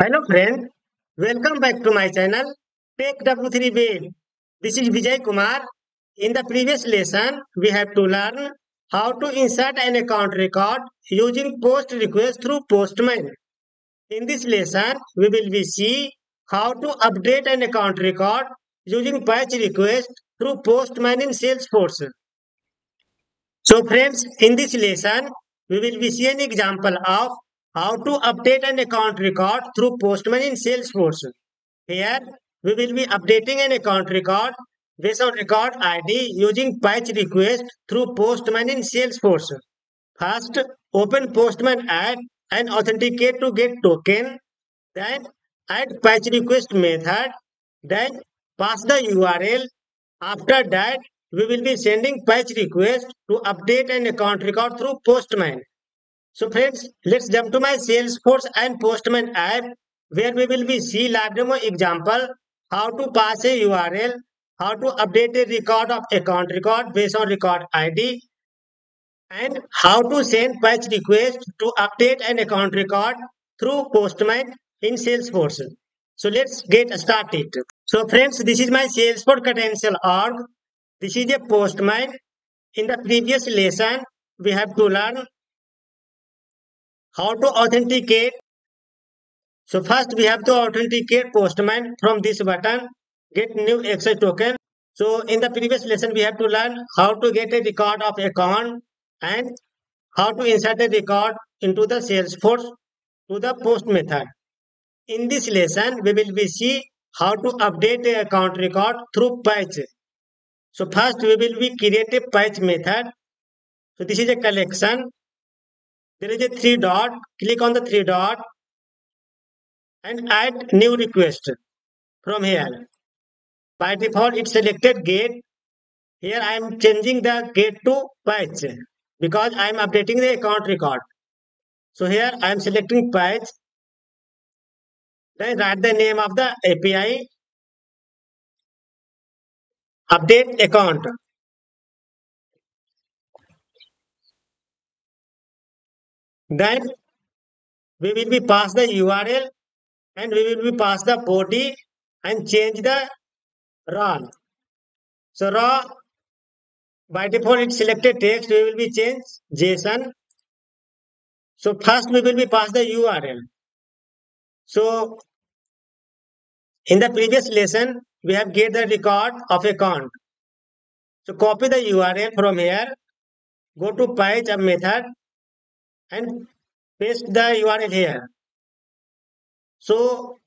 Hello friend, welcome back to my channel Take W3 Wave. This is Vijay Kumar. In the previous lesson, we have to learn how to insert an account record using post request through Postman. In this lesson, we will be see how to update an account record using patch request through Postman in Salesforce. So friends, in this lesson, we will be see an example of how to update an account record through Postman in Salesforce. Here, we will be updating an account record based on record ID using patch request through Postman in Salesforce. First, open Postman app and authenticate to get token. Then, add patch request method. Then, pass the URL. After that, we will be sending patch request to update an account record through Postman. So friends, let's jump to my Salesforce and Postman app where we will be see live demo example how to pass a URL, how to update a record of account record based on record ID, and how to send patch request to update an account record through Postman in Salesforce. So let's get started. So friends, this is my Salesforce credential org. This is a Postman. In the previous lesson, we have to learn how to authenticate. So first we have to authenticate Postman from this button, get new access token. So in the previous lesson we have to learn how to get a record of account and how to insert a record into the Salesforce to the post method. In this lesson we will be see how to update a account record through patch. So first we will be create a patch method. So this is a collection. There is a three dot. Click on the three dot and add new request from here. By default, it's selected get. Here I am changing the get to patch because I am updating the account record. So here I am selecting patch. Then write the name of the API. Update account. Then we will be pass the URL and we will be pass the body and change the raw. So raw by default it's selected text. We will be change JSON. So first we will be pass the URL. So in the previous lesson, we have get the record of account. So copy the URL from here, go to patch a method and paste the URL here. So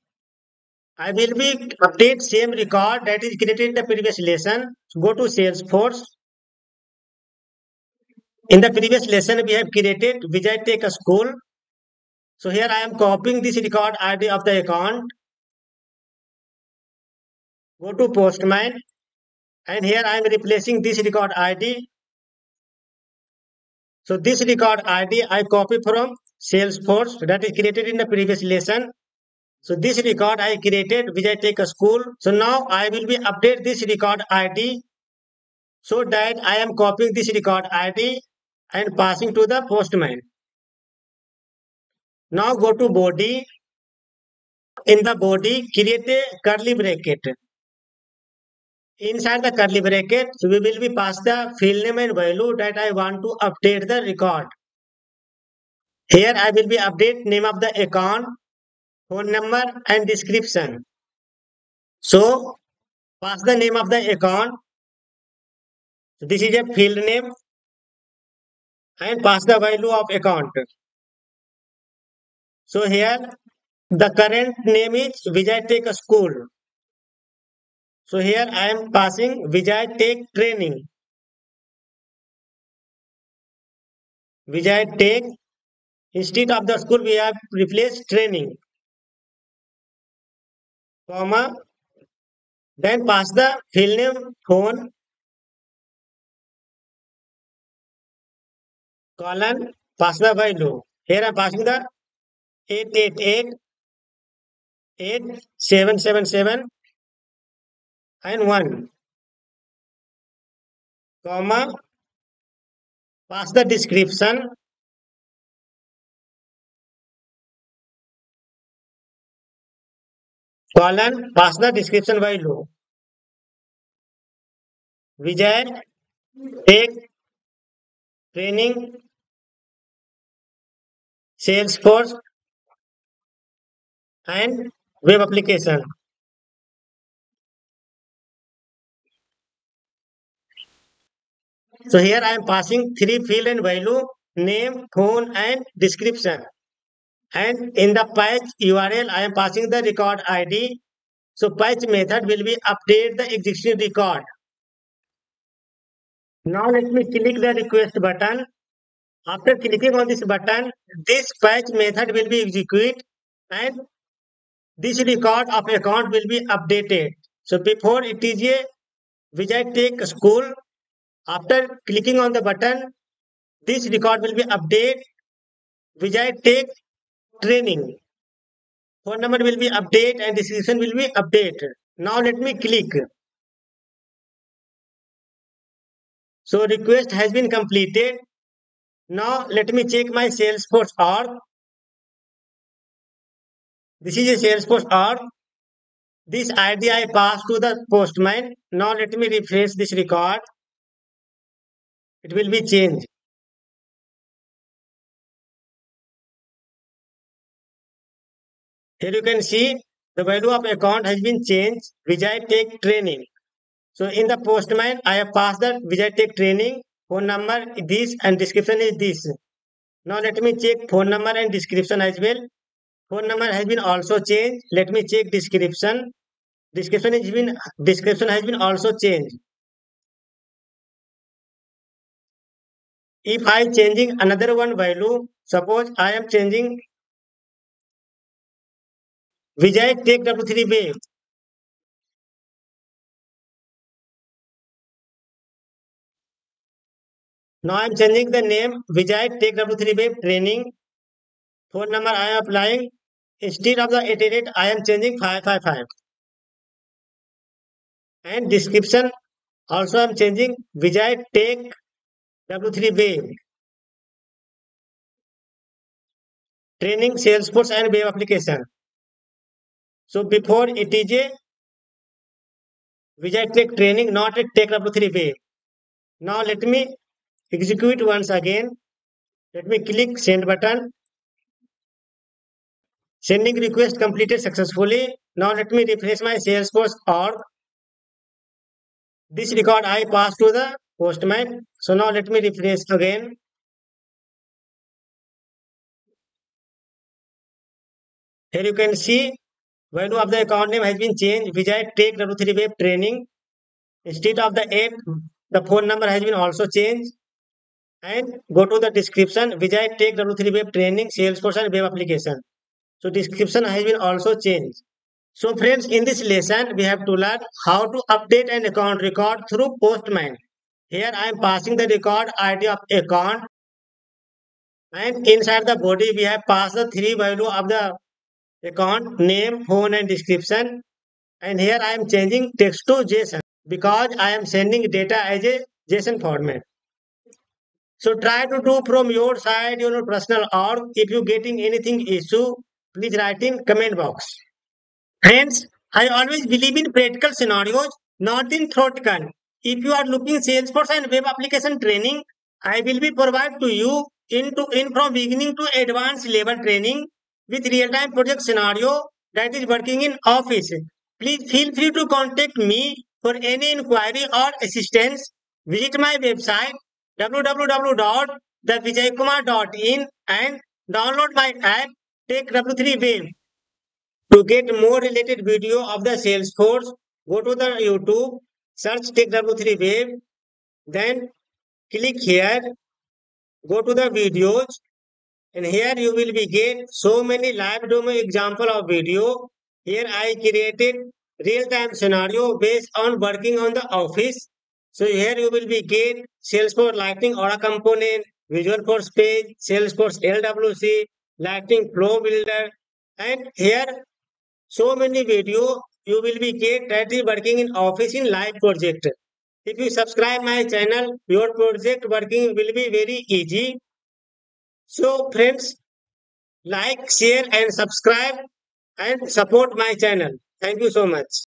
I will be update same record that is created in the previous lesson. So go to Salesforce. In the previous lesson, we have created Vijay Take a School. So here I am copying this record ID of the account. Go to Postman and here I am replacing this record ID. So this record ID I copy from Salesforce that is created in the previous lesson. So this record I created which I take a school. So now I will be update this record ID so that I am copying this record ID and passing to the Postman. Now go to body. In the body create a curly bracket. Inside the curly bracket, we will be pass the field name and value that I want to update the record. Here I will be update name of the account, phone number and description. So pass the name of the account. This is a field name and pass the value of account. So here the current name is Vijay Take a School. So here I am passing Vijay Take Training. Vijay Take, instead of the school we have replaced training, comma, then pass the field name, phone, colon, pass the value. Here I am passing the 888-8777 and 1, comma, pass the description, colon, pass the description value. Vijay take training Salesforce and web application. So here I am passing three field and value, name, phone and description. And in the patch URL I am passing the record ID. So patch method will be update the existing record. Now let me click the request button. After clicking on this button, this patch method will be executed and this record of account will be updated. So before it is a Vijay Tech School, after clicking on the button, this record will be updated. Vijay Tech Training. Phone number will be updated and description will be updated. Now let me click. So request has been completed. Now let me check my Salesforce org. This is a Salesforce org. This ID I passed to the postman. Now let me refresh this record. It will be changed. Here you can see the value of account has been changed. Vijay Tech Training. So in the postman, I have passed the Vijay Tech Training. Phone number is this and description is this. Now let me check phone number and description as well. Phone number has been also changed. Let me check description. Description has been also changed. If I changing another one value, suppose I am changing Vijay Tech W3 Web. Now I am changing the name Vijay Tech W3 Web Training. Phone number I am applying. Instead of the 888, I am changing 555. And description also I am changing Vijay Tech W3 Web. Training Salesforce and web application. So before it is a Vijay Tech Training, not a Tech W3 Web. Now let me execute once again. Let me click send button. Sending request completed successfully. Now let me refresh my Salesforce org. This record I passed to the postman. So now let me refresh again. Here you can see value of the account name has been changed. Vijay Tech W3 Web Training. Instead of the 8, the phone number has been also changed. And go to the description. Vijay Tech W3 Web Training, Salesforce and web application. So description has been also changed. So friends, in this lesson, we have to learn how to update an account record through Postman. Here I am passing the record ID of account. And inside the body, we have passed the three value of the account, name, phone and description. And here I am changing text to JSON because I am sending data as a JSON format. So try to do from your side, your personal org. If you getting anything issue, please write in comment box. Friends, I always believe in practical scenarios, not in theoretical. If you are looking Salesforce and web application training, I will be provide to you in from beginning to advanced level training with real-time project scenario that is working in office. Please feel free to contact me for any inquiry or assistance. Visit my website www.thevijaykumar.in and download my app Take W3 Web. To get more related video of the Salesforce, go to the YouTube, search Take W3 Web, then click here, go to the videos, and here you will be get so many live demo example of video. Here I created real-time scenario based on working on the office. So here you will be get Salesforce Lightning Aura component, Visual Force page, Salesforce LWC, Lightning Flow Builder, and here so many video you will be get that is working in office in live project. If you subscribe my channel, your project working will be very easy. So friends, like, share and subscribe and support my channel. Thank you so much.